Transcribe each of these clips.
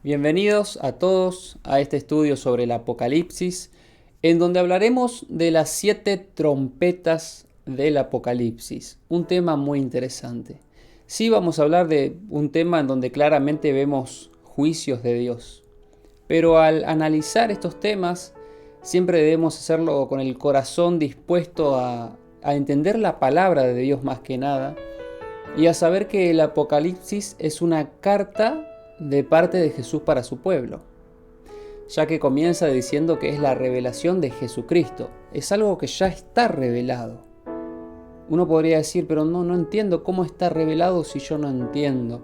Bienvenidos a todos a este estudio sobre el Apocalipsis, en donde hablaremos de las 7 trompetas del Apocalipsis, un tema muy interesante. Sí, vamos a hablar de un tema en donde claramente vemos juicios de Dios, pero al analizar estos temas siempre debemos hacerlo con el corazón dispuesto a entender la palabra de Dios más que nada y a saber que el Apocalipsis es una carta de parte de Jesús para su pueblo, ya que comienza diciendo que es la revelación de Jesucristo. Es algo que ya está revelado. Uno podría decir, pero no entiendo cómo está revelado si yo no entiendo.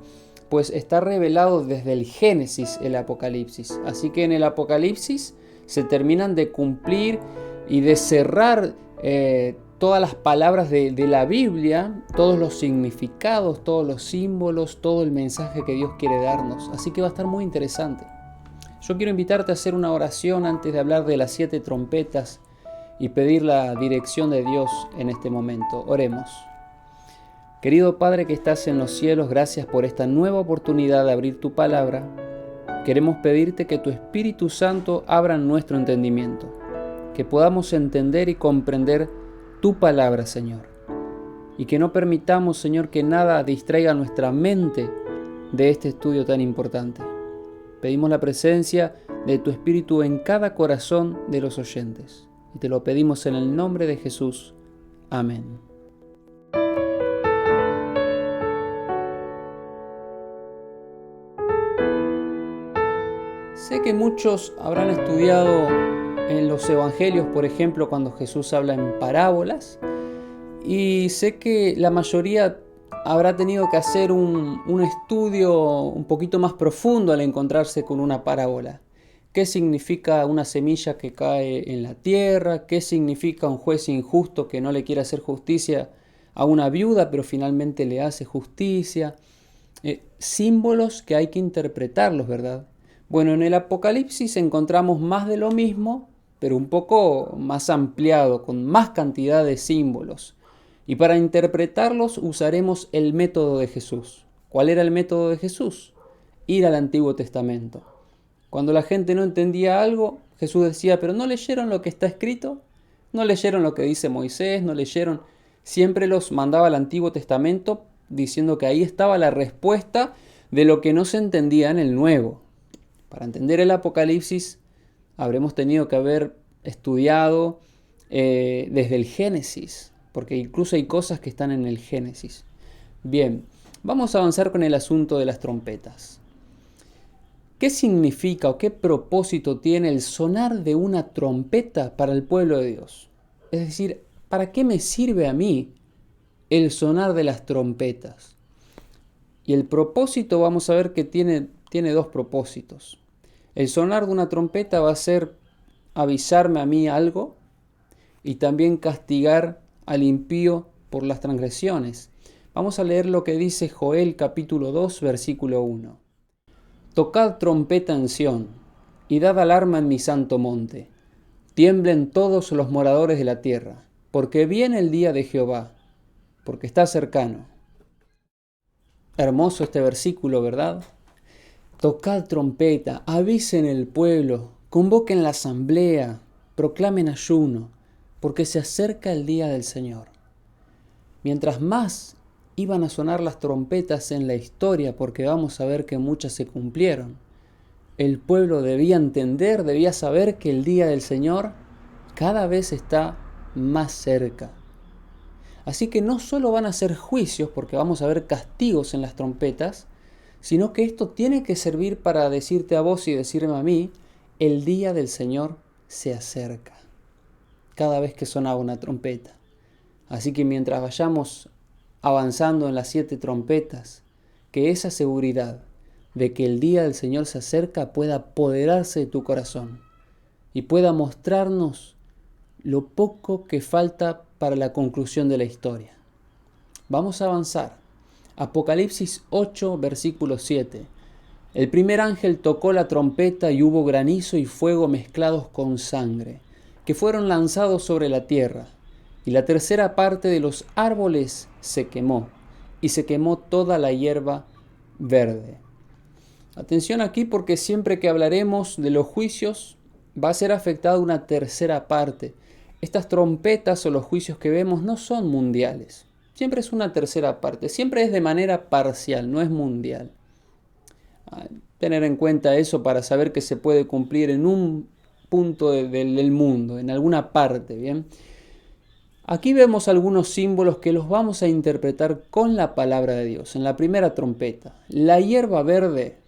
Pues está revelado desde el Génesis el Apocalipsis. Así que en el Apocalipsis se terminan de cumplir y de cerrar todas las palabras de la Biblia, todos los significados, todos los símbolos, todo el mensaje que Dios quiere darnos. Así que va a estar muy interesante. Yo quiero invitarte a hacer una oración antes de hablar de las 7 trompetas y pedir la dirección de Dios en este momento. Oremos. Querido Padre que estás en los cielos, gracias por esta nueva oportunidad de abrir tu palabra. Queremos pedirte que tu Espíritu Santo abra nuestro entendimiento, que podamos entender y comprender tu palabra, Señor, y que no permitamos, Señor, que nada distraiga nuestra mente de este estudio tan importante. Pedimos la presencia de tu Espíritu en cada corazón de los oyentes, y te lo pedimos en el nombre de Jesús. Amén. Sé que muchos habrán estudiado en los evangelios, por ejemplo, cuando Jesús habla en parábolas, y sé que la mayoría habrá tenido que hacer un estudio un poquito más profundo al encontrarse con una parábola. ¿Qué significa una semilla que cae en la tierra? ¿Qué significa un juez injusto que no le quiere hacer justicia a una viuda, pero finalmente le hace justicia? Símbolos que hay que interpretarlos, ¿verdad? Bueno, en el Apocalipsis encontramos más de lo mismo, pero un poco más ampliado, con más cantidad de símbolos. Y para interpretarlos usaremos el método de Jesús. ¿Cuál era el método de Jesús? Ir al Antiguo Testamento. Cuando la gente no entendía algo, Jesús decía, pero ¿no leyeron lo que está escrito? ¿No leyeron lo que dice Moisés? ¿No leyeron? Siempre los mandaba al Antiguo Testamento diciendo que ahí estaba la respuesta de lo que no se entendía en el Nuevo. Para entender el Apocalipsis habremos tenido que haber estudiado desde el Génesis, porque incluso hay cosas que están en el Génesis. Bien, vamos a avanzar con el asunto de las trompetas. ¿Qué significa o qué propósito tiene el sonar de una trompeta para el pueblo de Dios? Es decir, ¿para qué me sirve a mí el sonar de las trompetas? Y el propósito vamos a ver que tiene 2 propósitos. El sonar de una trompeta va a ser avisarme a mí algo y también castigar al impío por las transgresiones. Vamos a leer lo que dice Joel capítulo 2, versículo 1. Tocad trompeta en Sión y dad alarma en mi santo monte. Tiemblen todos los moradores de la tierra, porque viene el día de Jehová, porque está cercano. Hermoso este versículo, ¿verdad? Tocad trompeta, avisen el pueblo, convoquen la asamblea, proclamen ayuno, porque se acerca el día del Señor. Mientras más iban a sonar las trompetas en la historia, porque vamos a ver que muchas se cumplieron, el pueblo debía entender, debía saber que el día del Señor cada vez está más cerca. Así que no solo van a ser juicios, porque vamos a ver castigos en las trompetas, sino que esto tiene que servir para decirte a vos y decirme a mí, el día del Señor se acerca, cada vez que sonaba una trompeta. Así que mientras vayamos avanzando en las 7 trompetas, que esa seguridad de que el día del Señor se acerca pueda apoderarse de tu corazón y pueda mostrarnos lo poco que falta para la conclusión de la historia. Vamos a avanzar. Apocalipsis 8, versículo 7. El primer ángel tocó la trompeta y hubo granizo y fuego mezclados con sangre, que fueron lanzados sobre la tierra, y la tercera parte de los árboles se quemó, y se quemó toda la hierba verde. Atención aquí porque siempre que hablaremos de los juicios va a ser afectada una tercera parte. Estas trompetas o los juicios que vemos no son mundiales. Siempre es una tercera parte. Siempre es de manera parcial, no es mundial. Tener en cuenta eso para saber que se puede cumplir en un punto del mundo, en alguna parte, ¿bien? Aquí vemos algunos símbolos que los vamos a interpretar con la palabra de Dios. En la primera trompeta, la hierba verde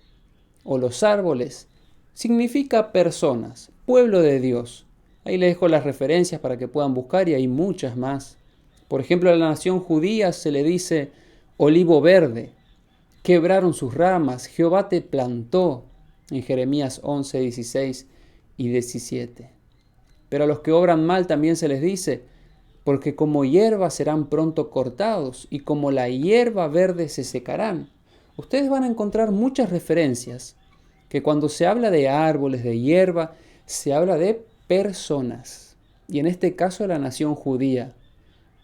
o los árboles significa personas, pueblo de Dios. Ahí les dejo las referencias para que puedan buscar y hay muchas más. Por ejemplo, a la nación judía se le dice olivo verde. Quebraron sus ramas, Jehová te plantó, en Jeremías 11, 16 y 17. Pero a los que obran mal también se les dice, porque como hierba serán pronto cortados y como la hierba verde se secarán. Ustedes van a encontrar muchas referencias que cuando se habla de árboles, de hierba, se habla de personas. Y en este caso la nación judía,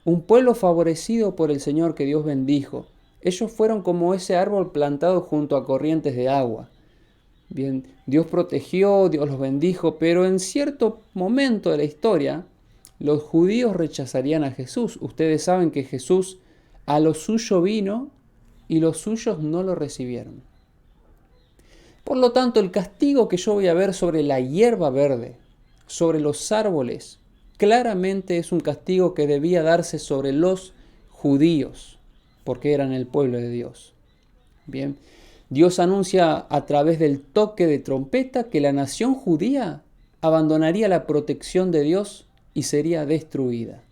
un pueblo favorecido por el Señor que Dios bendijo. Ellos fueron como ese árbol plantado junto a corrientes de agua. Bien, Dios protegió, Dios los bendijo, pero en cierto momento de la historia, los judíos rechazarían a Jesús. Ustedes saben que Jesús a lo suyo vino y los suyos no lo recibieron. Por lo tanto, el castigo que yo voy a ver sobre la hierba verde, sobre los árboles, claramente es un castigo que debía darse sobre los judíos, porque eran el pueblo de Dios. Bien, Dios anuncia a través del toque de trompeta que la nación judía abandonaría la protección de Dios y sería destruida.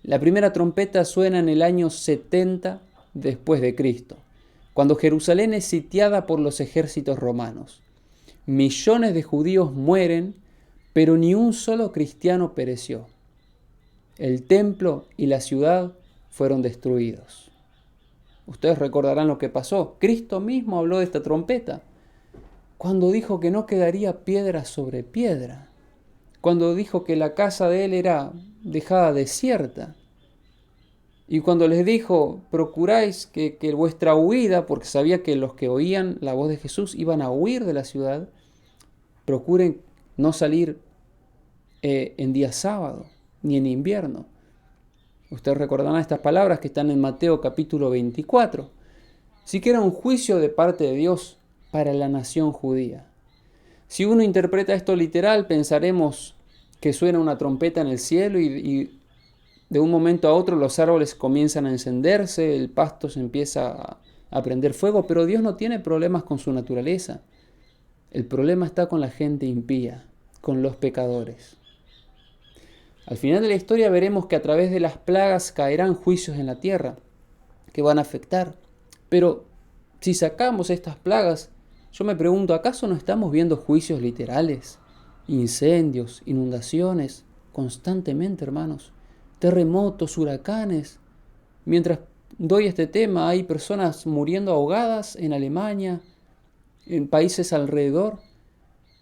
La primera trompeta suena en el año 70 después de Cristo, cuando Jerusalén es sitiada por los ejércitos romanos. Millones de judíos mueren, pero ni un solo cristiano pereció. El templo y la ciudad fueron destruidos. Ustedes recordarán lo que pasó. Cristo mismo habló de esta trompeta, cuando dijo que no quedaría piedra sobre piedra, cuando dijo que la casa de él era dejada desierta, y cuando les dijo, procuráis que vuestra huida, porque sabía que los que oían la voz de Jesús iban a huir de la ciudad, procuren no salir en día sábado, ni en invierno. Ustedes recordarán estas palabras que están en Mateo capítulo 24. Sí que era un juicio de parte de Dios para la nación judía. Si uno interpreta esto literal, pensaremos que suena una trompeta en el cielo y de un momento a otro los árboles comienzan a encenderse, el pasto se empieza a prender fuego, pero Dios no tiene problemas con su naturaleza. El problema está con la gente impía, con los pecadores. Al final de la historia veremos que a través de las plagas caerán juicios en la tierra que van a afectar. Pero si sacamos estas plagas, yo me pregunto, ¿acaso no estamos viendo juicios literales? Incendios, inundaciones, constantemente, hermanos. Terremotos, huracanes. Mientras doy este tema, hay personas muriendo ahogadas en Alemania, en países alrededor,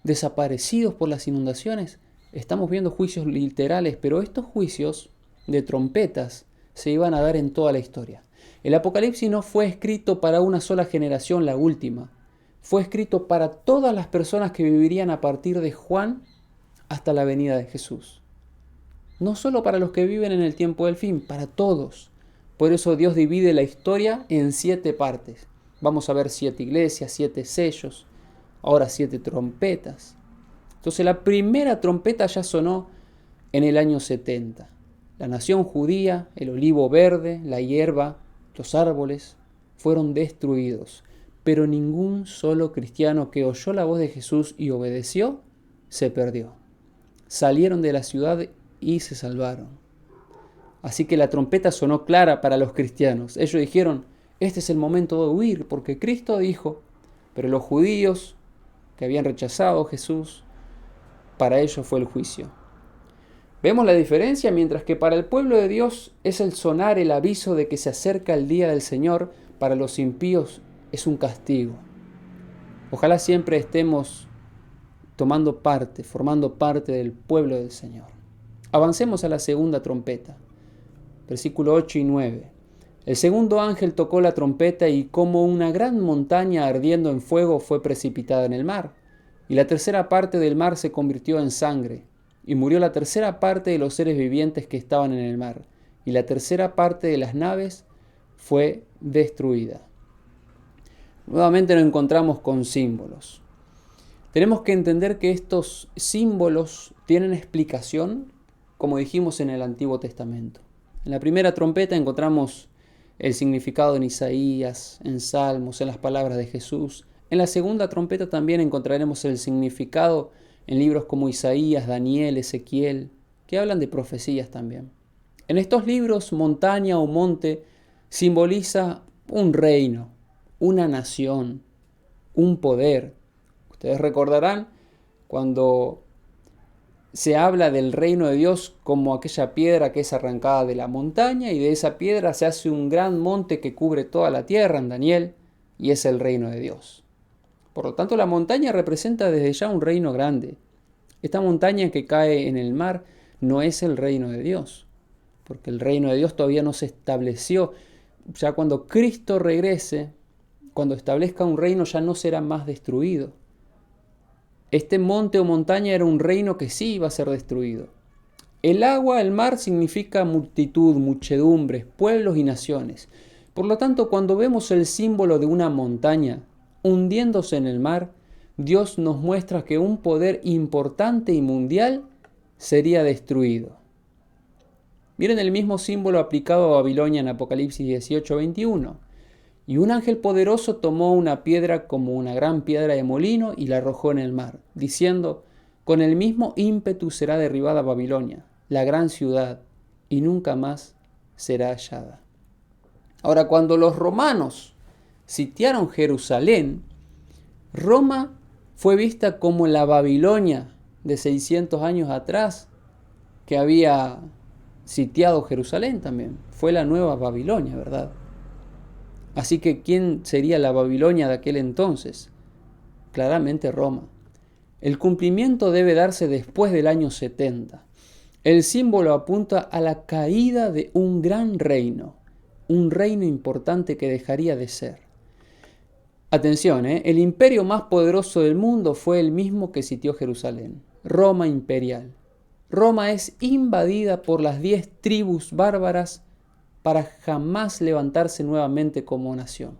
desaparecidos por las inundaciones. Estamos viendo juicios literales, pero estos juicios de trompetas se iban a dar en toda la historia. El Apocalipsis no fue escrito para una sola generación, la última. Fue escrito para todas las personas que vivirían a partir de Juan hasta la venida de Jesús. No solo para los que viven en el tiempo del fin, para todos. Por eso Dios divide la historia en 7 partes. Vamos a ver 7 iglesias, 7 sellos, ahora 7 trompetas. Entonces la primera trompeta ya sonó en el año 70. La nación judía, el olivo verde, la hierba, los árboles fueron destruidos. Pero ningún solo cristiano que oyó la voz de Jesús y obedeció, se perdió. Salieron de la ciudad y se salvaron. Así que la trompeta sonó clara para los cristianos. Ellos dijeron, este es el momento de huir, porque Cristo dijo. Pero los judíos que habían rechazado a Jesús, para ellos fue el juicio. Vemos la diferencia, mientras que para el pueblo de Dios es el sonar el aviso de que se acerca el día del Señor, para los impíos es un castigo. Ojalá siempre estemos tomando parte, formando parte del pueblo del Señor. Avancemos a la segunda trompeta, versículo 8 y 9. El segundo ángel tocó la trompeta y como una gran montaña ardiendo en fuego fue precipitada en el mar. Y la tercera parte del mar se convirtió en sangre. Y murió la tercera parte de los seres vivientes que estaban en el mar. Y la tercera parte de las naves fue destruida. Nuevamente nos encontramos con símbolos. Tenemos que entender que estos símbolos tienen explicación, como dijimos en el Antiguo Testamento. En la primera trompeta encontramos el significado en Isaías, en Salmos, en las palabras de Jesús. En la segunda trompeta también encontraremos el significado en libros como Isaías, Daniel, Ezequiel, que hablan de profecías también. En estos libros, montaña o monte simboliza un reino, una nación, un poder. Ustedes recordarán cuando se habla del reino de Dios como aquella piedra que es arrancada de la montaña y de esa piedra se hace un gran monte que cubre toda la tierra en Daniel y es el reino de Dios. Por lo tanto, la montaña representa desde ya un reino grande. Esta montaña que cae en el mar no es el reino de Dios, porque el reino de Dios todavía no se estableció. Ya cuando Cristo regrese, cuando establezca un reino, ya no será más destruido. Este monte o montaña era un reino que sí iba a ser destruido. El agua, el mar, significa multitud, muchedumbres, pueblos y naciones. Por lo tanto, cuando vemos el símbolo de una montaña hundiéndose en el mar, Dios nos muestra que un poder importante y mundial sería destruido. Miren el mismo símbolo aplicado a Babilonia en Apocalipsis 18:21. Y un ángel poderoso tomó una piedra como una gran piedra de molino y la arrojó en el mar, diciendo, con el mismo ímpetu será derribada Babilonia, la gran ciudad, y nunca más será hallada. Ahora, cuando los romanos sitiaron Jerusalén, Roma fue vista como la Babilonia de 600 años atrás, que había sitiado Jerusalén también. Fue la nueva Babilonia, ¿verdad? Así que, ¿quién sería la Babilonia de aquel entonces? Claramente Roma. El cumplimiento debe darse después del año 70. El símbolo apunta a la caída de un gran reino, un reino importante que dejaría de ser. Atención, el imperio más poderoso del mundo fue el mismo que sitió Jerusalén, Roma imperial. Roma es invadida por las 10 tribus bárbaras para jamás levantarse nuevamente como nación.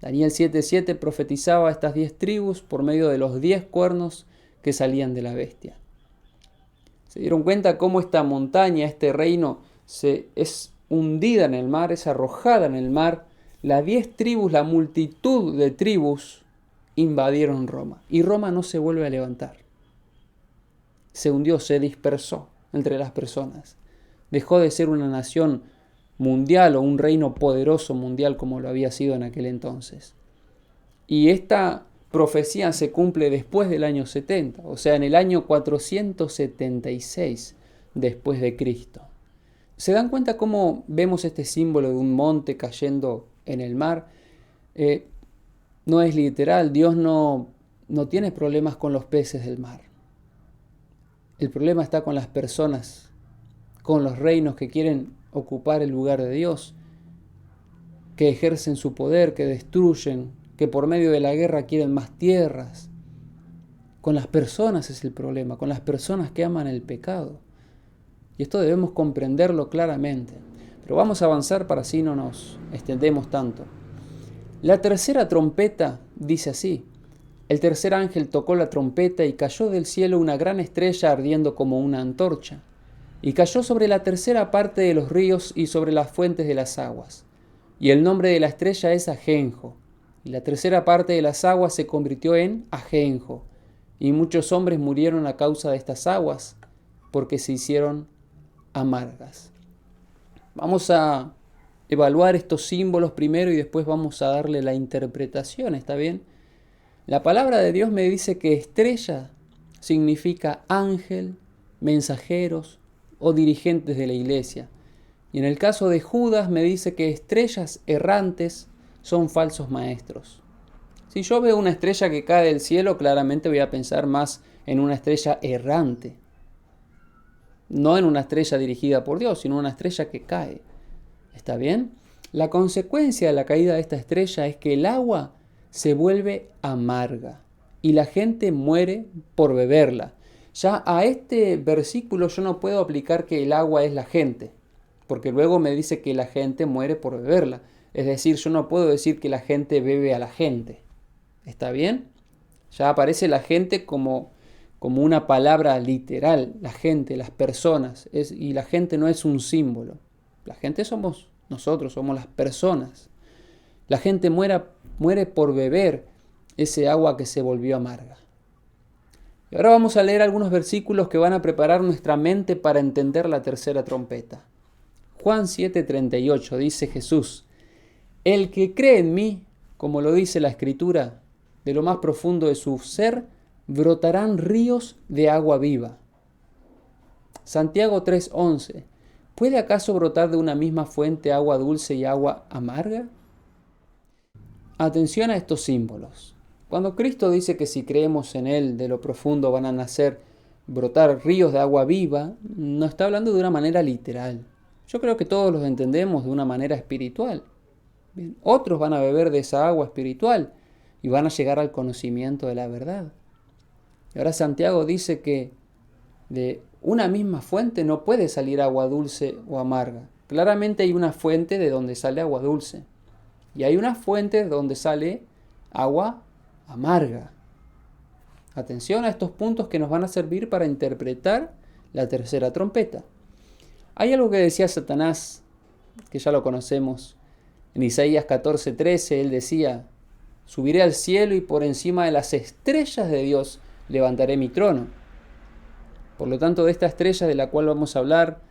Daniel 7:7 profetizaba a estas 10 tribus por medio de los 10 cuernos que salían de la bestia. ¿Se dieron cuenta cómo esta montaña, este reino, es hundida en el mar, es arrojada en el mar? Las 10 tribus, la multitud de tribus, invadieron Roma. Y Roma no se vuelve a levantar. Se hundió, se dispersó entre las personas. Dejó de ser una nación mundial o un reino poderoso mundial como lo había sido en aquel entonces. Y esta profecía se cumple después del año 70, o sea, en el año 476 después de Cristo. ¿Se dan cuenta cómo vemos este símbolo de un monte cayendo en el mar? No es literal, Dios no tiene problemas con los peces del mar. El problema está con las personas, con los reinos que quieren ocupar el lugar de Dios, que ejercen su poder, que destruyen, que por medio de la guerra quieren más tierras. Con las personas es el problema, con las personas que aman el pecado. Y esto debemos comprenderlo claramente. Pero vamos a avanzar para así no nos extendemos tanto. La tercera trompeta dice así: el tercer ángel tocó la trompeta y cayó del cielo una gran estrella ardiendo como una antorcha. Y cayó sobre la tercera parte de los ríos y sobre las fuentes de las aguas. Y el nombre de la estrella es Ajenjo. Y la tercera parte de las aguas se convirtió en Ajenjo. Y muchos hombres murieron a causa de estas aguas, porque se hicieron amargas. Vamos a evaluar estos símbolos primero y después vamos a darle la interpretación, ¿está bien? La palabra de Dios me dice que estrella significa ángel, mensajeros o dirigentes de la iglesia. Y en el caso de Judas me dice que estrellas errantes son falsos maestros. Si yo veo una estrella que cae del cielo, claramente voy a pensar más en una estrella errante. No en una estrella dirigida por Dios, sino una estrella que cae. ¿Está bien? La consecuencia de la caída de esta estrella es que el agua se vuelve amarga y la gente muere por beberla. Ya a este versículo yo no puedo aplicar que el agua es la gente, porque luego me dice que la gente muere por beberla. Es decir, yo no puedo decir que la gente bebe a la gente. ¿Está bien? Ya aparece la gente como una palabra literal, la gente, las personas, y la gente no es un símbolo. La gente somos nosotros, somos las personas. La gente muere por beber ese agua que se volvió amarga. Y ahora vamos a leer algunos versículos que van a preparar nuestra mente para entender la tercera trompeta. Juan 7:38 dice Jesús: el que cree en mí, como lo dice la Escritura, de lo más profundo de su ser, brotarán ríos de agua viva. Santiago 3:11. ¿Puede acaso brotar de una misma fuente agua dulce y agua amarga? Atención a estos símbolos. Cuando Cristo dice que si creemos en Él, de lo profundo van a brotar ríos de agua viva, no está hablando de una manera literal. Yo creo que todos los entendemos de una manera espiritual. Bien, otros van a beber de esa agua espiritual y van a llegar al conocimiento de la verdad. Y ahora Santiago dice que de una misma fuente no puede salir agua dulce o amarga. Claramente hay una fuente de donde sale agua dulce y hay una fuente de donde sale agua amarga. Atención a estos puntos que nos van a servir para interpretar la tercera trompeta. Hay algo que decía Satanás, que ya lo conocemos. En Isaías 14:13 él decía: subiré al cielo y por encima de las estrellas de Dios levantaré mi trono. Por lo tanto, de esta estrella de la cual vamos a hablar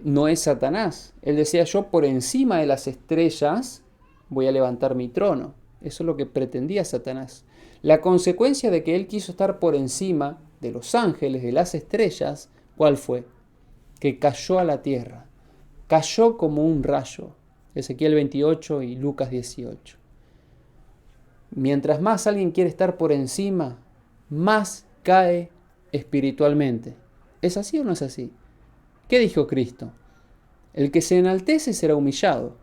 no es Satanás. Él decía: yo por encima de las estrellas voy a levantar mi trono. Eso es lo que pretendía Satanás. La consecuencia de que él quiso estar por encima de los ángeles, de las estrellas, ¿cuál fue? Que cayó a la tierra. Cayó como un rayo. Ezequiel 28 y Lucas 18. Mientras más alguien quiere estar por encima, más cae espiritualmente. ¿Es así o no es así? ¿Qué dijo Cristo? El que se enaltece será humillado.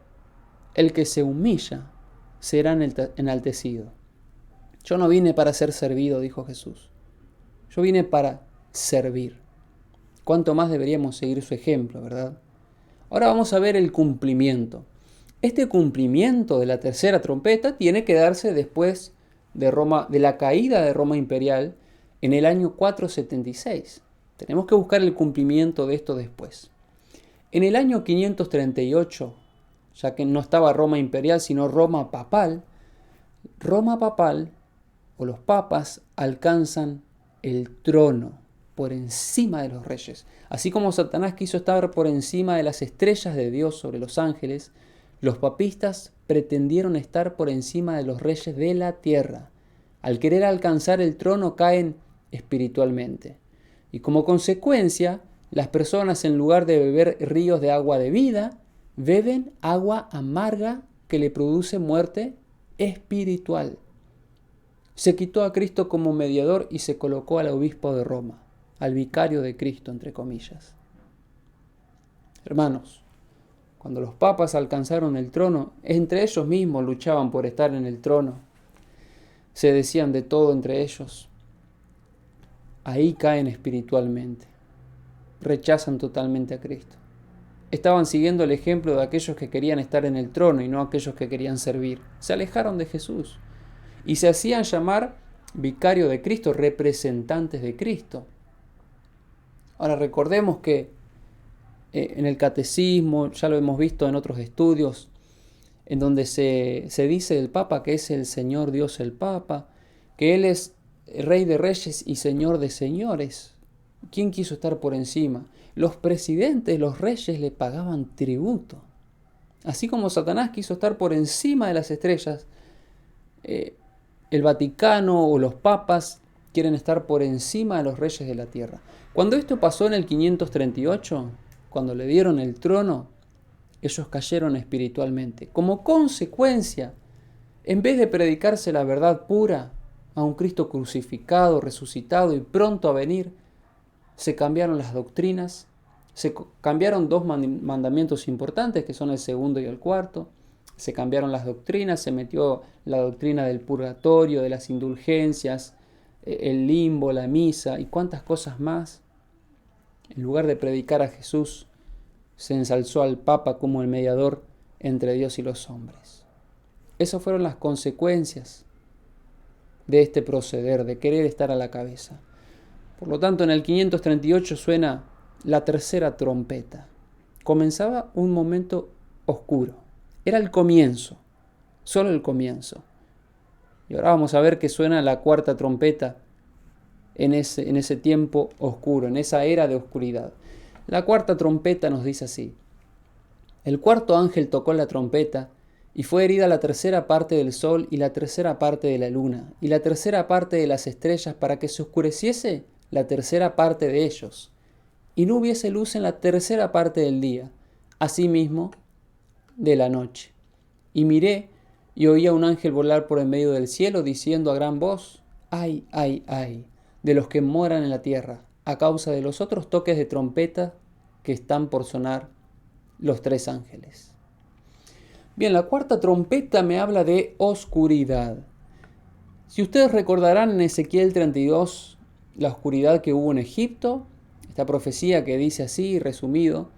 El que se humilla será enaltecido. Yo no vine para ser servido, dijo Jesús. Yo vine para servir. ¿Cuánto más deberíamos seguir su ejemplo, verdad? Ahora vamos a ver el cumplimiento. Este cumplimiento de la tercera trompeta tiene que darse después de la caída de Roma imperial en el año 476. Tenemos que buscar el cumplimiento de esto después. En el año 538, ya que no estaba Roma imperial, sino Roma papal o los papas alcanzan el trono por encima de los reyes. Así como Satanás quiso estar por encima de las estrellas de Dios sobre los ángeles, los papistas pretendieron estar por encima de los reyes de la tierra. Al querer alcanzar el trono caen espiritualmente. Y como consecuencia, las personas en lugar de beber ríos de agua de vida, beben agua amarga que le produce muerte espiritual. Se quitó a Cristo como mediador y se colocó al obispo de Roma, al vicario de Cristo, entre comillas. Hermanos, cuando los papas alcanzaron el trono, entre ellos mismos luchaban por estar en el trono. Se decían de todo entre ellos. Ahí caen espiritualmente. Rechazan totalmente a Cristo. Estaban siguiendo el ejemplo de aquellos que querían estar en el trono y no aquellos que querían servir. Se alejaron de Jesús y se hacían llamar vicario de Cristo, representantes de Cristo. Ahora recordemos que en el catecismo, ya lo hemos visto en otros estudios, en donde se dice del Papa que es el Señor Dios el Papa, que Él es Rey de Reyes y Señor de Señores. ¿Quién quiso estar por encima? Los presidentes, los reyes le pagaban tributo. Así como Satanás quiso estar por encima de las estrellas, el Vaticano o los papas quieren estar por encima de los reyes de la tierra. Cuando esto pasó en el 538, cuando le dieron el trono, ellos cayeron espiritualmente. Como consecuencia, en vez de predicarse la verdad pura a un Cristo crucificado, resucitado y pronto a venir, se cambiaron las doctrinas Cambiaron dos mandamientos importantes, que son el segundo y el cuarto. Se cambiaron las doctrinas, se metió la doctrina del purgatorio, de las indulgencias, el limbo, la misa y cuántas cosas más. En lugar de predicar a Jesús, se ensalzó al Papa como el mediador entre Dios y los hombres. Esas fueron las consecuencias de este proceder, de querer estar a la cabeza. Por lo tanto, en el 538 suena la tercera trompeta. Comenzaba un momento oscuro. Era el comienzo, solo el comienzo. Y ahora vamos a ver que suena la cuarta trompeta en ese tiempo oscuro, en esa era de oscuridad. La cuarta trompeta nos dice así: el cuarto ángel tocó la trompeta, y fue herida la tercera parte del sol y la tercera parte de la luna y la tercera parte de las estrellas, para que se oscureciese la tercera parte de ellos, y no hubiese luz en la tercera parte del día, asimismo de la noche. Y miré, y oía un ángel volar por en medio del cielo, diciendo a gran voz: ¡ay, ay, ay! De los que moran en la tierra, a causa de los otros toques de trompeta que están por sonar los tres ángeles. Bien, la cuarta trompeta me habla de oscuridad. Si ustedes recordarán en Ezequiel 32 la oscuridad que hubo en Egipto, esta profecía que dice así, resumido: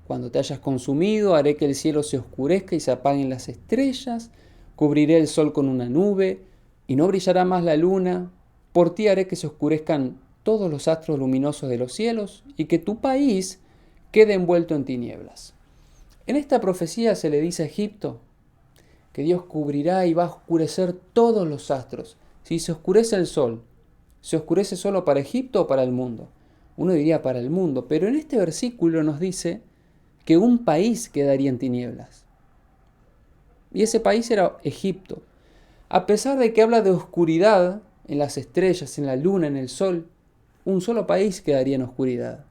cuando te hayas consumido, haré que el cielo se oscurezca y se apaguen las estrellas, cubriré el sol con una nube, y no brillará más la luna. Por ti haré que se oscurezcan todos los astros luminosos de los cielos, y que tu país quede envuelto en tinieblas. En esta profecía se le dice a Egipto que Dios cubrirá y va a oscurecer todos los astros. Si se oscurece el sol, ¿se oscurece solo para Egipto o para el mundo? Uno diría para el mundo, pero en este versículo nos dice que un país quedaría en tinieblas. Y ese país era Egipto. A pesar de que habla de oscuridad en las estrellas, en la luna, en el sol, un solo país quedaría en oscuridad.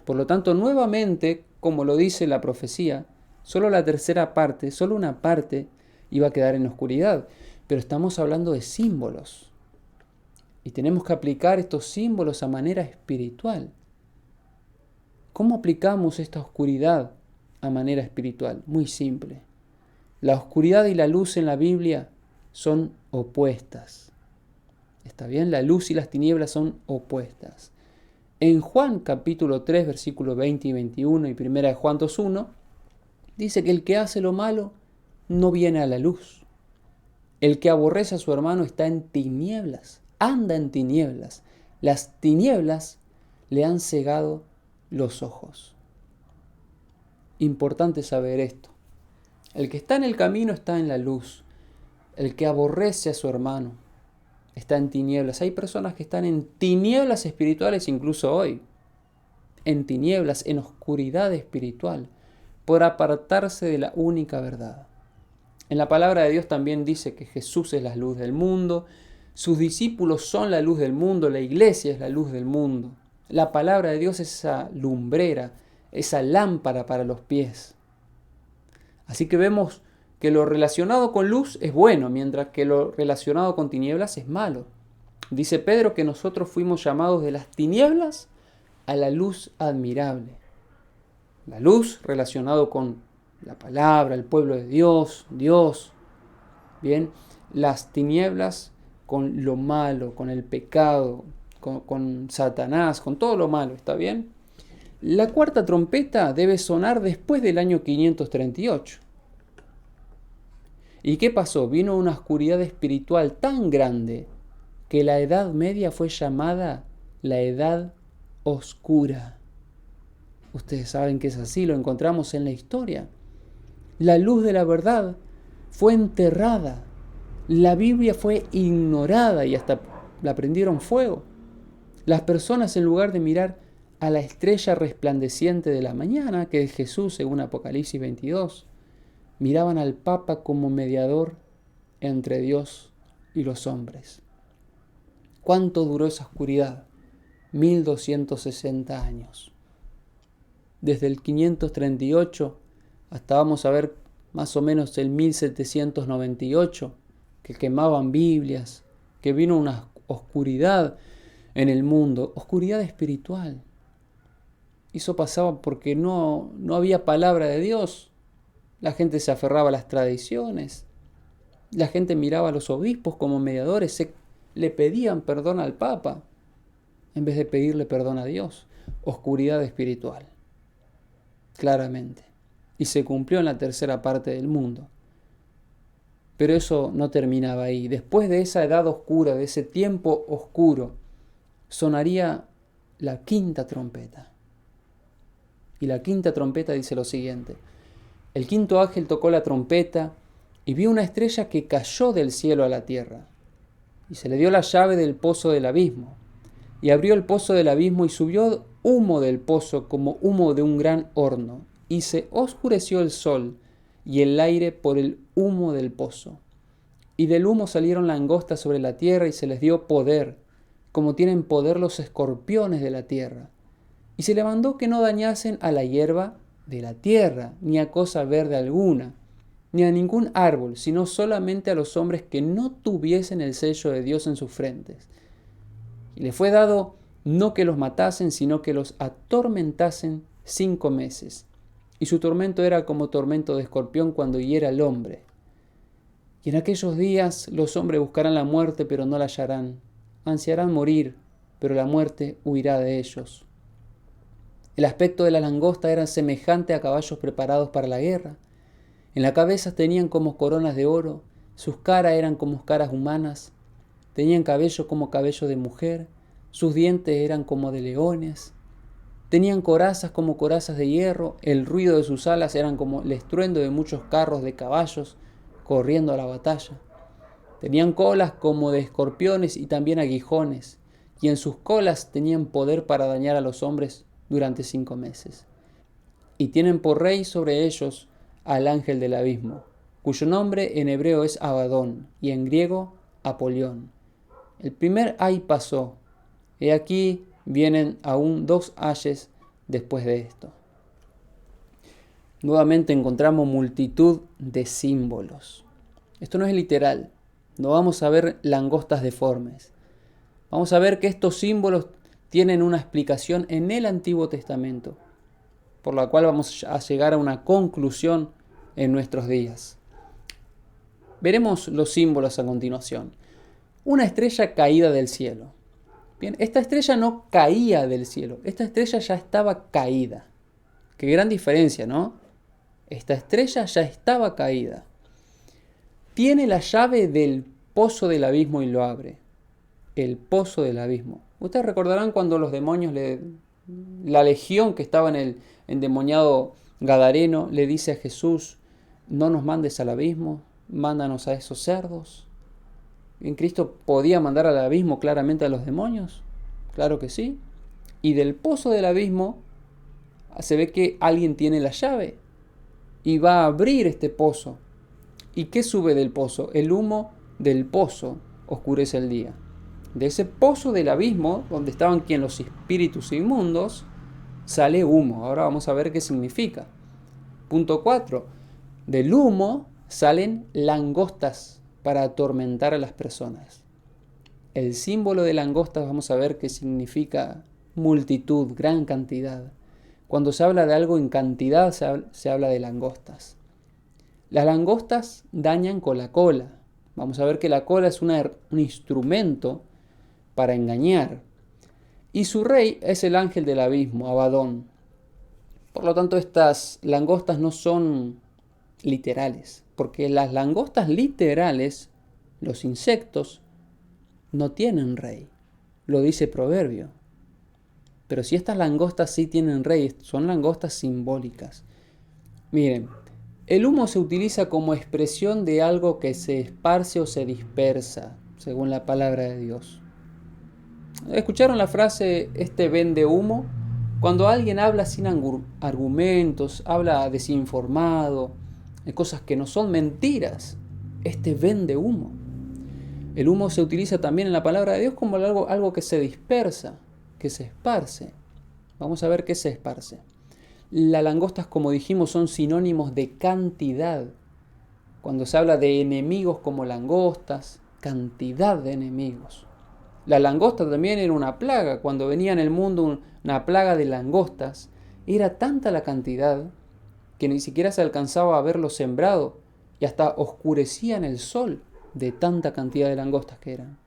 Por lo tanto, nuevamente, como lo dice la profecía, solo la tercera parte, solo una parte iba a quedar en oscuridad. Pero estamos hablando de símbolos. Y tenemos que aplicar estos símbolos a manera espiritual. ¿Cómo aplicamos esta oscuridad a manera espiritual? Muy simple. La oscuridad y la luz en la Biblia son opuestas. ¿Está bien? La luz y las tinieblas son opuestas. En Juan capítulo 3, versículos 20 y 21 y 1 de Juan 2:1, dice que el que hace lo malo no viene a la luz. El que aborrece a su hermano está en tinieblas, anda en tinieblas. Las tinieblas le han cegado los ojos. Importante saber esto. El que está en el camino está en la luz. El que aborrece a su hermano está en tinieblas. Hay personas que están en tinieblas espirituales incluso hoy. En tinieblas, en oscuridad espiritual, por apartarse de la única verdad. En la palabra de Dios también dice que Jesús es la luz del mundo, sus discípulos son la luz del mundo, la iglesia es la luz del mundo. La palabra de Dios es esa lumbrera, esa lámpara para los pies. Así que vemos que lo relacionado con luz es bueno, mientras que lo relacionado con tinieblas es malo. Dice Pedro que nosotros fuimos llamados de las tinieblas a la luz admirable. La luz relacionado con la palabra, el pueblo de Dios, Dios. Bien, las tinieblas con lo malo, con el pecado, con Satanás, con todo lo malo, ¿está bien? La cuarta trompeta debe sonar después del año 538. ¿Y qué pasó? Vino una oscuridad espiritual tan grande que la Edad Media fue llamada la Edad Oscura. Ustedes saben que es así, lo encontramos en la historia. La luz de la verdad fue enterrada. La Biblia fue ignorada y hasta la prendieron fuego. Las personas, en lugar de mirar a la estrella resplandeciente de la mañana, que es Jesús según Apocalipsis 22, miraban al Papa como mediador entre Dios y los hombres. ¿Cuánto duró esa oscuridad? 1260 años. Desde el 538 hasta, vamos a ver, más o menos el 1798, que quemaban Biblias, que vino una oscuridad en el mundo, oscuridad espiritual. Eso pasaba porque no había palabra de Dios. La gente se aferraba a las tradiciones. La gente miraba a los obispos como mediadores. Le pedían perdón al Papa en vez de pedirle perdón a Dios. Oscuridad espiritual. Claramente. Y se cumplió en la tercera parte del mundo. Pero eso no terminaba ahí. Después de esa edad oscura, de ese tiempo oscuro, sonaría la quinta trompeta. Y la quinta trompeta dice lo siguiente. El quinto ángel tocó la trompeta y vio una estrella que cayó del cielo a la tierra. Y se le dio la llave del pozo del abismo. Y abrió el pozo del abismo y subió humo del pozo como humo de un gran horno. Y se oscureció el sol y el aire por el humo del pozo. Y del humo salieron langostas sobre la tierra y se les dio poder, como tienen poder los escorpiones de la tierra. Y se le mandó que no dañasen a la hierba de la tierra, ni a cosa verde alguna, ni a ningún árbol, sino solamente a los hombres que no tuviesen el sello de Dios en sus frentes. Y le fue dado no que los matasen, sino que los atormentasen 5 meses. Y su tormento era como tormento de escorpión cuando hiera al hombre. Y en aquellos días los hombres buscarán la muerte, pero no la hallarán. Ansiarán morir, pero la muerte huirá de ellos. El aspecto de la langosta era semejante a caballos preparados para la guerra. En la cabeza tenían como coronas de oro, sus caras eran como caras humanas, tenían cabello como cabello de mujer, sus dientes eran como de leones, tenían corazas como corazas de hierro, el ruido de sus alas eran como el estruendo de muchos carros de caballos corriendo a la batalla. Tenían colas como de escorpiones y también aguijones, y en sus colas tenían poder para dañar a los hombres durante 5 meses. Y tienen por rey sobre ellos al ángel del abismo, cuyo nombre en hebreo es Abadón y en griego Apolión. El primer ay pasó. He aquí vienen aún 2 ayes después de esto. Nuevamente encontramos multitud de símbolos. Esto no es literal. No vamos a ver langostas deformes. Vamos a ver que estos símbolos tienen una explicación en el Antiguo Testamento, por la cual vamos a llegar a una conclusión en nuestros días. Veremos los símbolos a continuación. Una estrella caída del cielo. Bien, esta estrella no caía del cielo, esta estrella ya estaba caída. Qué gran diferencia, ¿no? Esta estrella ya estaba caída. Tiene la llave del pozo del abismo y lo abre. El pozo del abismo. Ustedes recordarán cuando los demonios, la legión que estaba en el endemoniado Gadareno, le dice a Jesús, no nos mandes al abismo, mándanos a esos cerdos. ¿En Cristo podía mandar al abismo claramente a los demonios? Claro que sí. Y del pozo del abismo se ve que alguien tiene la llave y va a abrir este pozo. ¿Y qué sube del pozo? El humo del pozo oscurece el día. De ese pozo del abismo, donde estaban quien los espíritus inmundos, sale humo. Ahora vamos a ver qué significa. Punto 4. Del humo salen langostas para atormentar a las personas. El símbolo de langostas vamos a ver qué significa multitud, gran cantidad. Cuando se habla de algo en cantidad se habla de langostas. Las langostas dañan con la cola. Vamos a ver que la cola es un instrumento para engañar. Y su rey es el ángel del abismo, Abadón. Por lo tanto, estas langostas no son literales, porque las langostas literales, los insectos, no tienen rey. Lo dice Proverbio. Pero si estas langostas sí tienen rey, son langostas simbólicas. Miren, el humo se utiliza como expresión de algo que se esparce o se dispersa, según la palabra de Dios. ¿Escucharon la frase, este vende humo? Cuando alguien habla sin argumentos, habla desinformado, de cosas que no son mentiras, este vende humo. El humo se utiliza también en la palabra de Dios como algo que se dispersa, que se esparce. Vamos a ver qué se esparce. Las langostas, como dijimos, son sinónimos de cantidad. Cuando se habla de enemigos como langostas, cantidad de enemigos. La langosta también era una plaga. Cuando venía en el mundo una plaga de langostas, Era tanta la cantidad que ni siquiera se alcanzaba a ver lo sembrado y hasta oscurecían el sol de tanta cantidad de langostas que eran.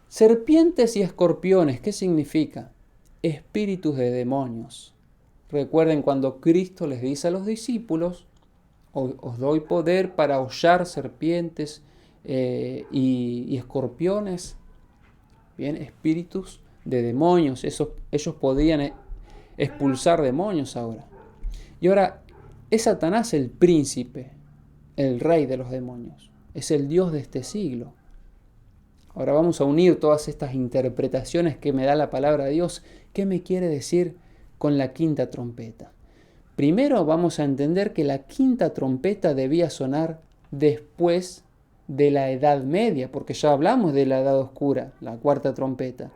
Serpientes y escorpiones, ¿qué significa? Espíritus de demonios. Recuerden cuando Cristo les dice a los discípulos, os doy poder para hollar serpientes y escorpiones. Bien, espíritus de demonios. Ellos podían expulsar demonios ahora. Y ahora es Satanás el príncipe, el rey de los demonios. Es el Dios de este siglo. Ahora vamos a unir todas estas interpretaciones que me da la palabra de Dios. ¿Qué me quiere decir con la quinta trompeta? Primero vamos a entender que la quinta trompeta debía sonar después de la Edad Media, porque ya hablamos de la Edad Oscura, la cuarta trompeta.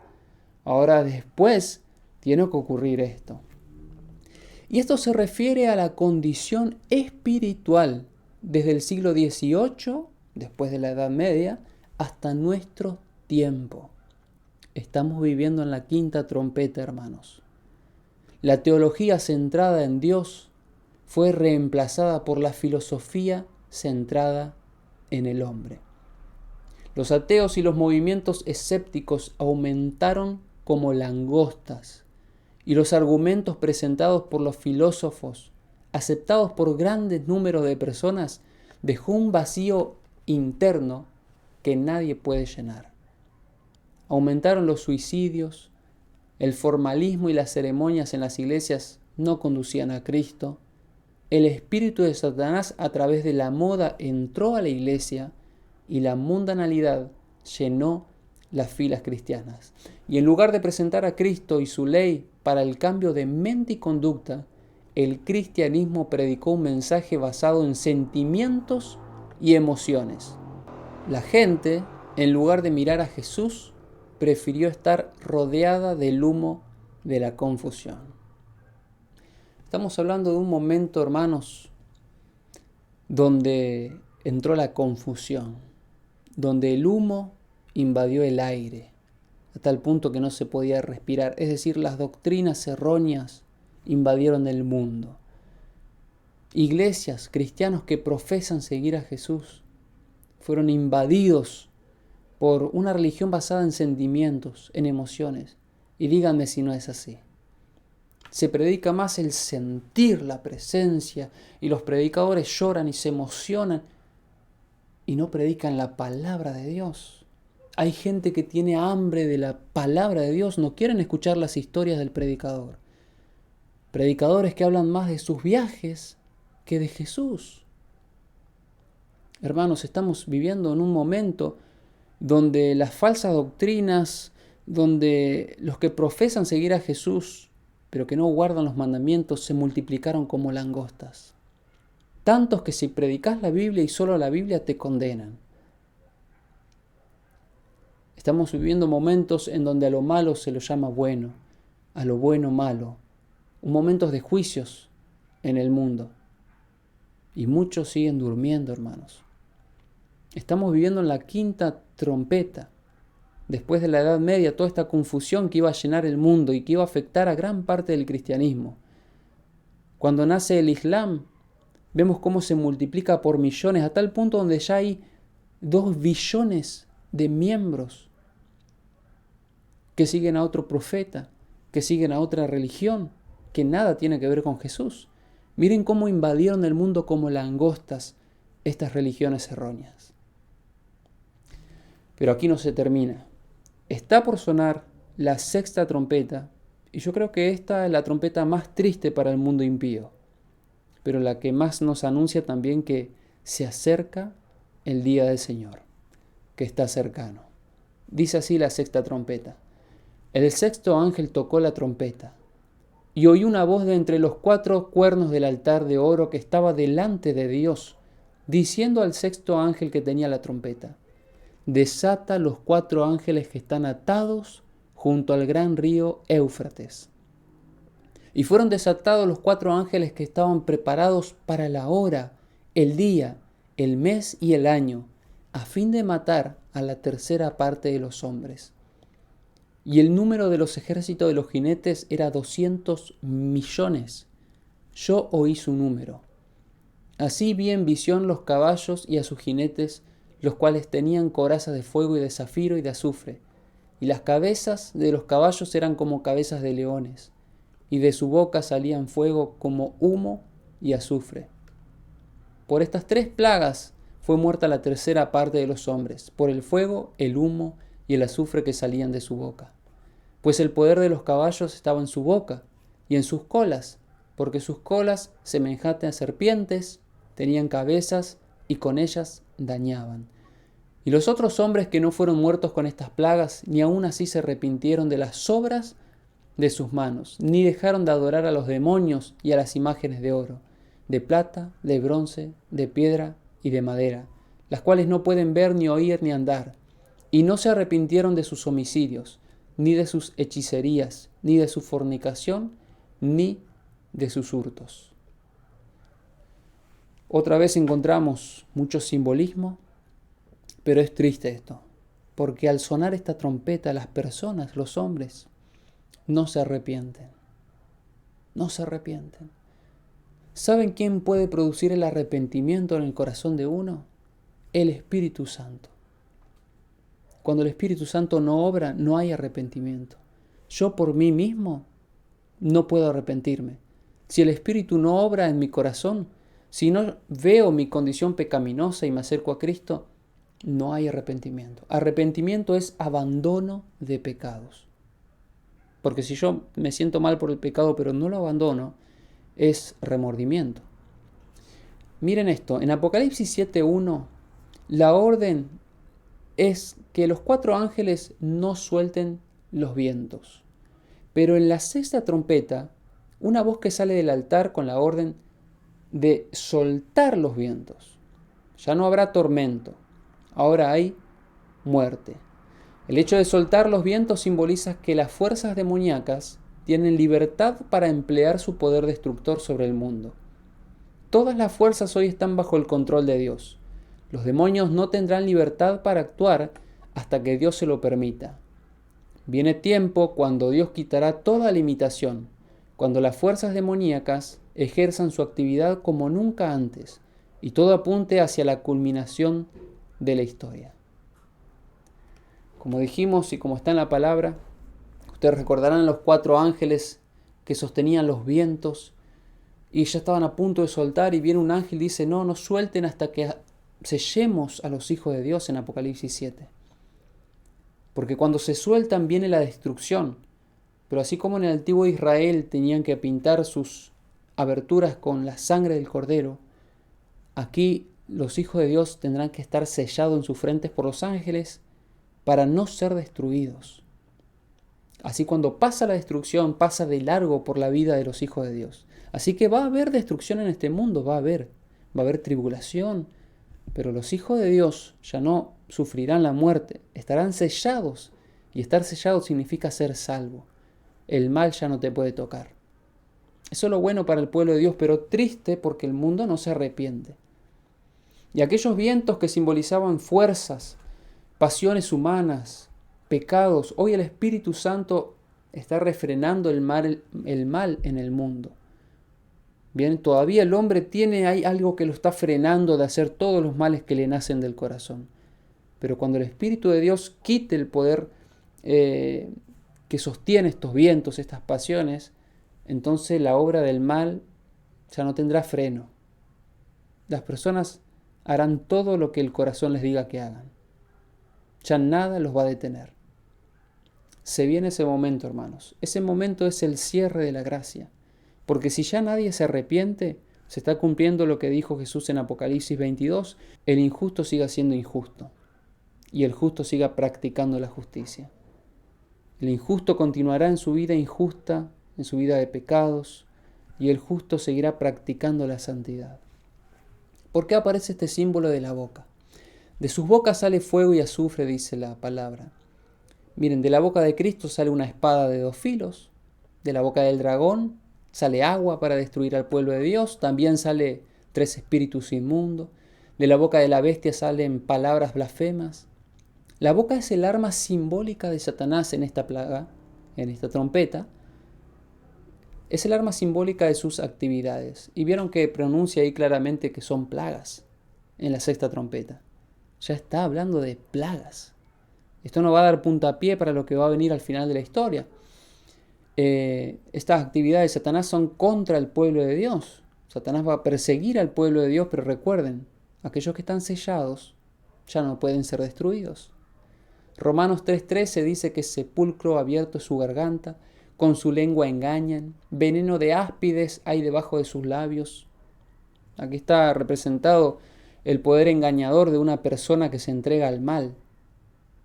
Ahora después tiene que ocurrir esto. Y esto se refiere a la condición espiritual desde el siglo XVIII, después de la Edad Media, hasta nuestro tiempo. Estamos viviendo en la quinta trompeta, hermanos. La teología centrada en Dios fue reemplazada por la filosofía centrada en el hombre. Los ateos y los movimientos escépticos aumentaron como langostas, y los argumentos presentados por los filósofos, aceptados por grandes números de personas, dejó un vacío interno que nadie puede llenar. Aumentaron los suicidios, el formalismo y las ceremonias en las iglesias no conducían a Cristo. El espíritu de Satanás a través de la moda entró a la iglesia y la mundanalidad llenó las filas cristianas. Y en lugar de presentar a Cristo y su ley para el cambio de mente y conducta, el cristianismo predicó un mensaje basado en sentimientos y emociones. La gente, en lugar de mirar a Jesús, prefirió estar rodeada del humo de la confusión. Estamos hablando de un momento, hermanos, donde entró la confusión, donde el humo invadió el aire, a tal punto que no se podía respirar. Es decir, las doctrinas erróneas invadieron el mundo. Iglesias, cristianos que profesan seguir a Jesús, fueron invadidos por una religión basada en sentimientos, en emociones. Y díganme si no es así. Se predica más el sentir la presencia y los predicadores lloran y se emocionan y no predican la palabra de Dios. Hay gente que tiene hambre de la palabra de Dios, no quieren escuchar las historias del predicador. Predicadores que hablan más de sus viajes que de Jesús. Hermanos, estamos viviendo en un momento donde las falsas doctrinas, donde los que profesan seguir a Jesús, pero que no guardan los mandamientos, se multiplicaron como langostas. Tantos que si predicas la Biblia y solo la Biblia te condenan. Estamos viviendo momentos en donde a lo malo se lo llama bueno, a lo bueno malo. Momentos de juicios en el mundo. Y muchos siguen durmiendo, hermanos. Estamos viviendo en la quinta trompeta. Después de la Edad Media, toda esta confusión que iba a llenar el mundo y que iba a afectar a gran parte del cristianismo. Cuando nace el Islam, vemos cómo se multiplica por millones, a tal punto donde ya hay 2 billones de miembros que siguen a otro profeta, que siguen a otra religión, que nada tiene que ver con Jesús. Miren cómo invadieron el mundo como langostas estas religiones erróneas. Pero aquí no se termina. Está por sonar la sexta trompeta, y yo creo que esta es la trompeta más triste para el mundo impío, pero la que más nos anuncia también que se acerca el día del Señor, que está cercano. Dice así la sexta trompeta. El sexto ángel tocó la trompeta, y oí una voz de entre los 4 cuernos del altar de oro que estaba delante de Dios, diciendo al sexto ángel que tenía la trompeta: desata los 4 ángeles que están atados junto al gran río Éufrates. Y fueron desatados los 4 ángeles que estaban preparados para la hora, el día, el mes y el año, a fin de matar a la tercera parte de los hombres. y el número de los ejércitos de los jinetes era 200 millones. Yo oí su número. Así vi en visión los caballos y a sus jinetes, los cuales tenían corazas de fuego y de zafiro y de azufre, y las cabezas de los caballos eran como cabezas de leones, y de su boca salían fuego como humo y azufre. Por estas 3 plagas fue muerta la tercera parte de los hombres, por el fuego, el humo y el azufre que salían de su boca. Pues el poder de los caballos estaba en su boca y en sus colas, porque sus colas, semejantes a serpientes, tenían cabezas y con ellas dañaban. Y los otros hombres que no fueron muertos con estas plagas, ni aun así se arrepintieron de las obras de sus manos, ni dejaron de adorar a los demonios y a las imágenes de oro, de plata, de bronce, de piedra y de madera, las cuales no pueden ver, ni oír, ni andar. Y no se arrepintieron de sus homicidios, ni de sus hechicerías, ni de su fornicación, ni de sus hurtos. Otra vez encontramos mucho simbolismo, pero es triste esto, porque al sonar esta trompeta las personas, los hombres, no se arrepienten. No se arrepienten. ¿Saben quién puede producir el arrepentimiento en el corazón de uno? El Espíritu Santo. Cuando el Espíritu Santo no obra, no hay arrepentimiento. Yo por mí mismo no puedo arrepentirme. Si el Espíritu no obra en mi corazón, si no veo mi condición pecaminosa y me acerco a Cristo, no hay arrepentimiento. Arrepentimiento es abandono de pecados. Porque si yo me siento mal por el pecado pero no lo abandono, es remordimiento. Miren esto, en Apocalipsis 7:1, la orden es que los 4 ángeles no suelten los vientos. Pero en la 6ª trompeta, una voz que sale del altar con la orden de soltar los vientos. Ya no habrá tormento, ahora hay muerte. El hecho de soltar los vientos simboliza que las fuerzas demoníacas tienen libertad para emplear su poder destructor sobre el mundo. Todas las fuerzas hoy están bajo el control de Dios. Los demonios no tendrán libertad para actuar hasta que Dios se lo permita. Viene tiempo cuando Dios quitará toda limitación, cuando las fuerzas demoníacas ejerzan su actividad como nunca antes y todo apunte hacia la culminación de la historia. Como dijimos y como está en la palabra, ustedes recordarán los 4 ángeles que sostenían los vientos y ya estaban a punto de soltar y viene un ángel y dice, no suelten hasta que sellemos a los hijos de Dios en Apocalipsis 7. Porque cuando se sueltan viene la destrucción. Pero así como en el antiguo Israel tenían que pintar sus aberturas con la sangre del cordero, aquí los hijos de Dios tendrán que estar sellados en sus frentes por los ángeles para no ser destruidos. Así cuando pasa la destrucción, pasa de largo por la vida de los hijos de Dios. Así que va a haber destrucción en este mundo, va a haber tribulación, pero los hijos de Dios ya no sufrirán la muerte, estarán sellados, y estar sellado significa ser salvo. El mal ya no te puede tocar. Eso es lo bueno para el pueblo de Dios, pero triste porque el mundo no se arrepiente. Y aquellos vientos que simbolizaban fuerzas, pasiones humanas, pecados, hoy el Espíritu Santo está refrenando el mal en el mundo. Bien, todavía el hombre hay algo que lo está frenando de hacer todos los males que le nacen del corazón. Pero cuando el Espíritu de Dios quite el poder que sostiene estos vientos, estas pasiones, entonces la obra del mal ya no tendrá freno. Las personas harán todo lo que el corazón les diga que hagan. Ya nada los va a detener. Se viene ese momento, hermanos. Ese momento es el cierre de la gracia. Porque si ya nadie se arrepiente, se está cumpliendo lo que dijo Jesús en Apocalipsis 22, el injusto siga siendo injusto y el justo siga practicando la justicia. El injusto continuará en su vida injusta, en su vida de pecados, y el justo seguirá practicando la santidad. ¿Por qué aparece este símbolo de la boca? De sus bocas sale fuego y azufre, dice la palabra. Miren, de la boca de Cristo sale una espada de 2 filos, de la boca del dragón sale agua para destruir al pueblo de Dios, también sale 3 espíritus inmundos, de la boca de la bestia salen palabras blasfemas, La boca es el arma simbólica de Satanás en esta plaga, en esta trompeta. Es el arma simbólica de sus actividades. Y vieron que pronuncia ahí claramente que son plagas en la sexta trompeta. Ya está hablando de plagas. Esto no va a dar puntapié para lo que va a venir al final de la historia. Estas actividades de Satanás son contra el pueblo de Dios. Satanás va a perseguir al pueblo de Dios, pero recuerden, aquellos que están sellados ya no pueden ser destruidos. Romanos 3:13 dice que sepulcro abierto es su garganta, con su lengua engañan, veneno de áspides hay debajo de sus labios. Aquí está representado el poder engañador de una persona que se entrega al mal.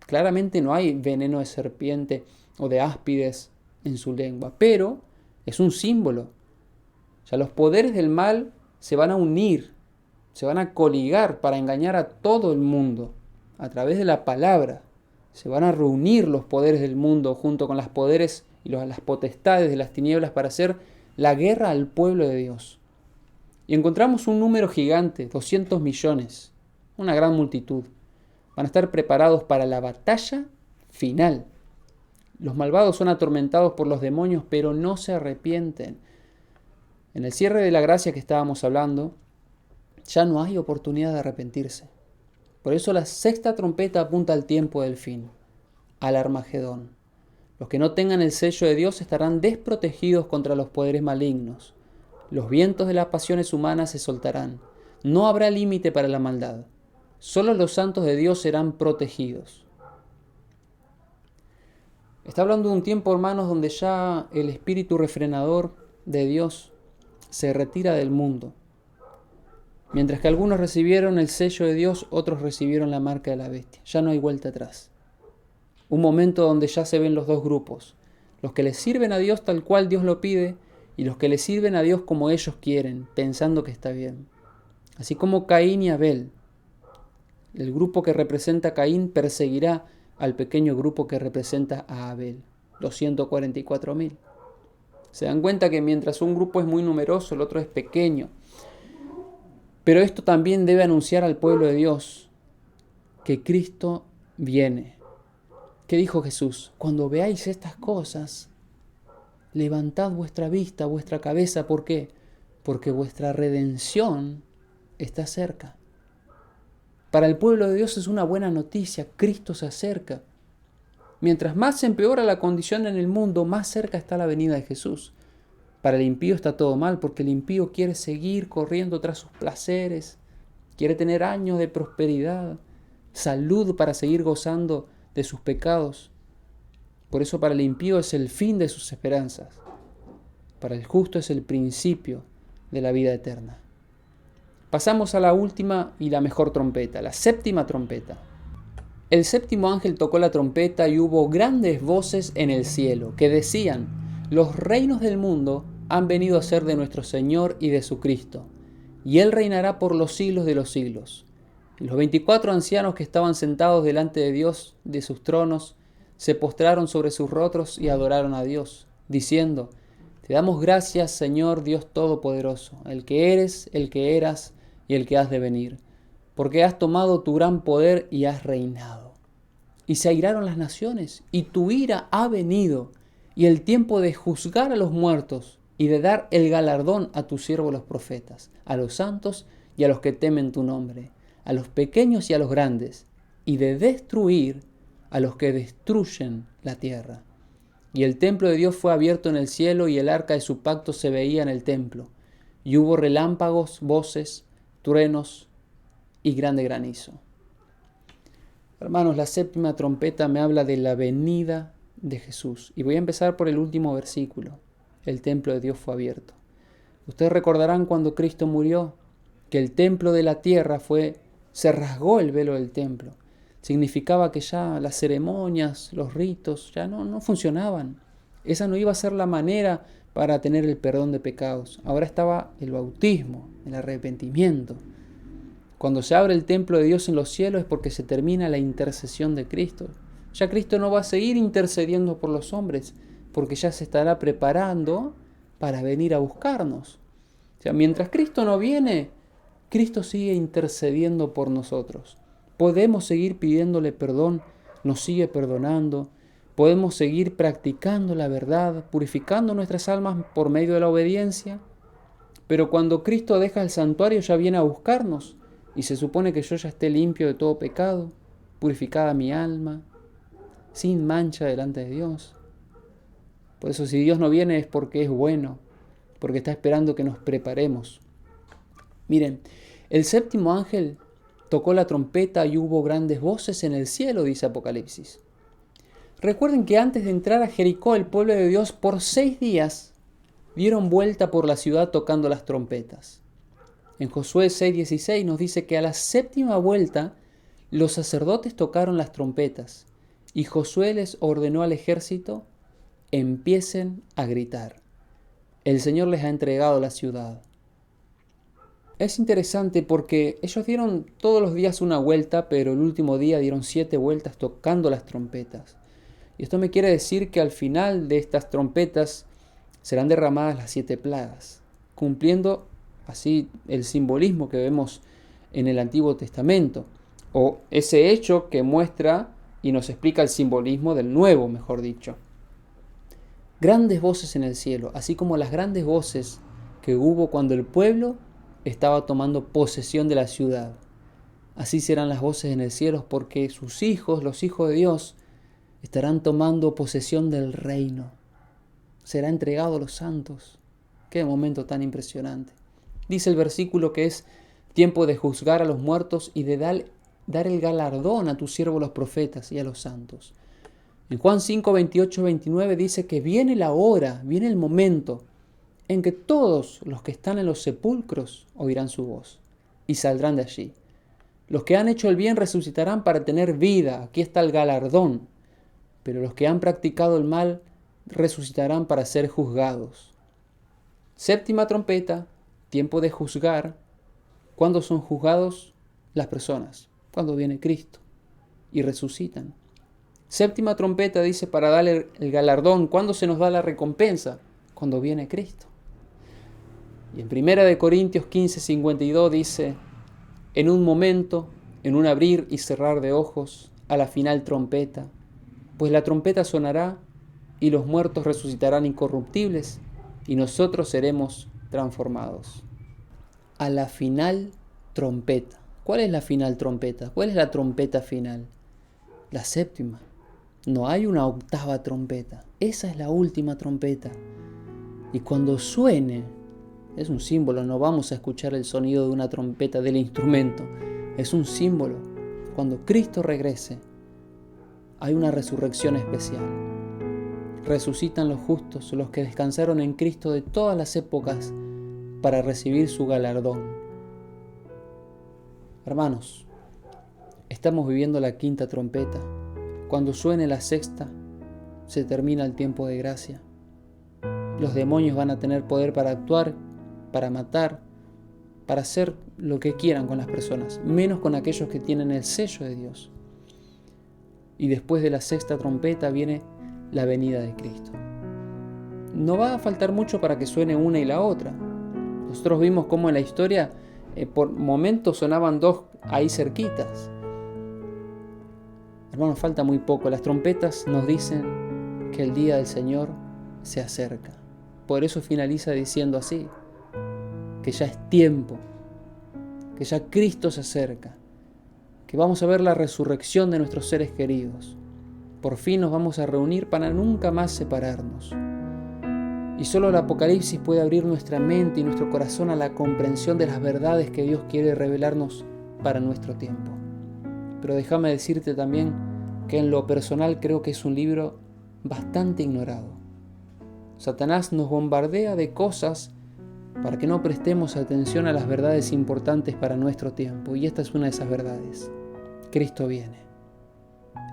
Claramente no hay veneno de serpiente o de áspides en su lengua, pero es un símbolo. O sea, los poderes del mal se van a unir, se van a coligar para engañar a todo el mundo a través de la palabra. Se van a reunir los poderes del mundo junto con los poderes y las potestades de las tinieblas para hacer la guerra al pueblo de Dios. Y encontramos un número gigante, 200 millones, una gran multitud. Van a estar preparados para la batalla final. Los malvados son atormentados por los demonios, pero no se arrepienten. En el cierre de la gracia que estábamos hablando, ya no hay oportunidad de arrepentirse. Por eso la sexta trompeta apunta al tiempo del fin, al Armagedón. Los que no tengan el sello de Dios estarán desprotegidos contra los poderes malignos. Los vientos de las pasiones humanas se soltarán. No habrá límite para la maldad. Solo los santos de Dios serán protegidos. Está hablando de un tiempo, hermanos, donde ya el espíritu refrenador de Dios se retira del mundo. Mientras que algunos recibieron el sello de Dios, otros recibieron la marca de la bestia. Ya no hay vuelta atrás. Un momento donde ya se ven los dos grupos. Los que le sirven a Dios tal cual Dios lo pide y los que le sirven a Dios como ellos quieren, pensando que está bien. Así como Caín y Abel. El grupo que representa a Caín perseguirá al pequeño grupo que representa a Abel, los 144.000. Se dan cuenta que mientras un grupo es muy numeroso, el otro es pequeño. Pero esto también debe anunciar al pueblo de Dios que Cristo viene. ¿Qué dijo Jesús? Cuando veáis estas cosas, levantad vuestra vista, vuestra cabeza. ¿Por qué? Porque vuestra redención está cerca. Para el pueblo de Dios es una buena noticia. Cristo se acerca. Mientras más se empeora la condición en el mundo, más cerca está la venida de Jesús. Para el impío está todo mal, porque el impío quiere seguir corriendo tras sus placeres, quiere tener años de prosperidad, salud para seguir gozando de sus pecados. Por eso para el impío es el fin de sus esperanzas. Para el justo es el principio de la vida eterna. Pasamos a la última y la mejor trompeta, la séptima trompeta. El séptimo ángel tocó la trompeta y hubo grandes voces en el cielo que decían: los reinos del mundo han venido a ser de nuestro Señor y de su Cristo, y Él reinará por los siglos de los siglos. Y los 24 ancianos que estaban sentados delante de Dios de sus tronos se postraron sobre sus rostros y adoraron a Dios, diciendo: te damos gracias, Señor Dios Todopoderoso, el que eres, el que eras y el que has de venir, porque has tomado tu gran poder y has reinado. Y se airaron las naciones, y tu ira ha venido, y el tiempo de juzgar a los muertos y de dar el galardón a tus siervos los profetas, a los santos y a los que temen tu nombre, a los pequeños y a los grandes, y de destruir a los que destruyen la tierra. Y el templo de Dios fue abierto en el cielo, y el arca de su pacto se veía en el templo, y hubo relámpagos, voces, truenos y grande granizo. Hermanos, la séptima trompeta me habla de la venida de Jesús. Y voy a empezar por el último versículo. El templo de Dios fue abierto. Ustedes recordarán cuando Cristo murió, que el templo de la tierra se rasgó el velo del templo. Significaba que ya las ceremonias, los ritos, ya no funcionaban. Esa no iba a ser la manera para tener el perdón de pecados. Ahora estaba el bautismo, el arrepentimiento. Cuando se abre el templo de Dios en los cielos es porque se termina la intercesión de Cristo. Ya Cristo no va a seguir intercediendo por los hombres, porque ya se estará preparando para venir a buscarnos. O sea, mientras Cristo no viene, Cristo sigue intercediendo por nosotros. Podemos seguir pidiéndole perdón nos sigue perdonando. Podemos seguir practicando la verdad, purificando nuestras almas por medio de la obediencia. Pero cuando Cristo deja el santuario ya viene a buscarnos y se supone que yo ya esté limpio de todo pecado, purificada mi alma, sin mancha delante de Dios. Por eso si Dios no viene es porque es bueno, porque está esperando que nos preparemos. Miren, el séptimo ángel tocó la trompeta y hubo grandes voces en el cielo, dice Apocalipsis. Recuerden que antes de entrar a Jericó, el pueblo de Dios por 6 días dieron vuelta por la ciudad tocando las trompetas. En Josué 6:16 nos dice que a la 7ª vuelta los sacerdotes tocaron las trompetas y Josué les ordenó al ejército: empiecen a gritar. El Señor les ha entregado la ciudad. Es interesante porque ellos dieron todos los días una vuelta, pero el último día dieron 7 vueltas tocando las trompetas. Y esto me quiere decir que al final de estas trompetas serán derramadas las 7 plagas, cumpliendo así el simbolismo que vemos en el Antiguo Testamento, o ese hecho que muestra y nos explica el simbolismo del Nuevo, mejor dicho. Grandes voces en el cielo, así como las grandes voces que hubo cuando el pueblo estaba tomando posesión de la ciudad. Así serán las voces en el cielo, porque sus hijos, los hijos de Dios, estarán tomando posesión del reino. Será entregado a los santos. Qué momento tan impresionante. Dice el versículo que es tiempo de juzgar a los muertos y de dar el galardón a tus siervos los profetas y a los santos. En Juan 5, 28, 29 dice que viene la hora, viene el momento en que todos los que están en los sepulcros oirán su voz y saldrán de allí. Los que han hecho el bien resucitarán para tener vida. Aquí está el galardón. Pero los que han practicado el mal resucitarán para ser juzgados. 7ª trompeta, tiempo de juzgar. ¿Cuándo son juzgados las personas? Cuando viene Cristo y resucitan. 7ª trompeta dice para darle el galardón. ¿Cuándo se nos da la recompensa? Cuando viene Cristo. Y en 1 Corintios 15, 52 dice: en un momento, en un abrir y cerrar de ojos, a la final trompeta, pues la trompeta sonará y los muertos resucitarán incorruptibles y nosotros seremos transformados. A la final trompeta. ¿Cuál es la final trompeta? ¿Cuál es la trompeta final? La 7ª. No hay una 8ª trompeta. Esa es la última trompeta. Y cuando suene, es un símbolo, no vamos a escuchar el sonido de una trompeta del instrumento. Es un símbolo. Cuando Cristo regrese, hay una resurrección especial. Resucitan los justos, los que descansaron en Cristo de todas las épocas, para recibir su galardón. Hermanos, estamos viviendo la 5ª trompeta. Cuando suene la 6ª, se termina el tiempo de gracia. Los demonios van a tener poder para actuar, para matar, para hacer lo que quieran con las personas, menos con aquellos que tienen el sello de Dios. Y después de la 6ª trompeta viene la venida de Cristo. No va a faltar mucho para que suene una y la otra. Nosotros vimos cómo en la historia por momentos sonaban 2 ahí cerquitas. Hermanos, falta muy poco. Las trompetas nos dicen que el día del Señor se acerca. Por eso finaliza diciendo así, que ya es tiempo, que ya Cristo se acerca, que vamos a ver la resurrección de nuestros seres queridos. Por fin nos vamos a reunir para nunca más separarnos. Y solo el Apocalipsis puede abrir nuestra mente y nuestro corazón a la comprensión de las verdades que Dios quiere revelarnos para nuestro tiempo. Pero déjame decirte también que en lo personal creo que es un libro bastante ignorado. Satanás nos bombardea de cosas para que no prestemos atención a las verdades importantes para nuestro tiempo. Y esta es una de esas verdades. Cristo viene.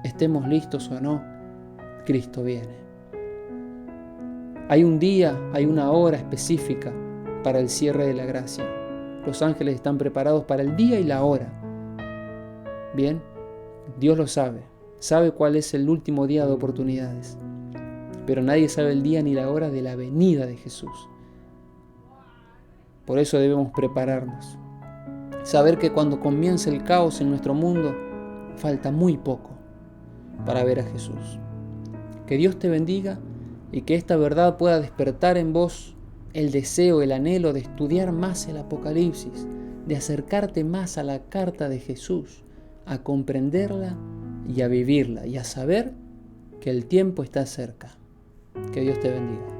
Estemos listos o no, Cristo viene. Hay un día, hay una hora específica para el cierre de la gracia. Los ángeles están preparados para el día y la hora. Bien, Dios lo sabe. Sabe cuál es el último día de oportunidades. Pero nadie sabe el día ni la hora de la venida de Jesús. Por eso debemos prepararnos. Saber que cuando comience el caos en nuestro mundo, falta muy poco. para ver a Jesús. Que Dios te bendiga y que esta verdad pueda despertar en vos el deseo, el anhelo de estudiar más el Apocalipsis, de acercarte más a la carta de Jesús, a comprenderla y a vivirla y a saber que el tiempo está cerca. Que Dios te bendiga.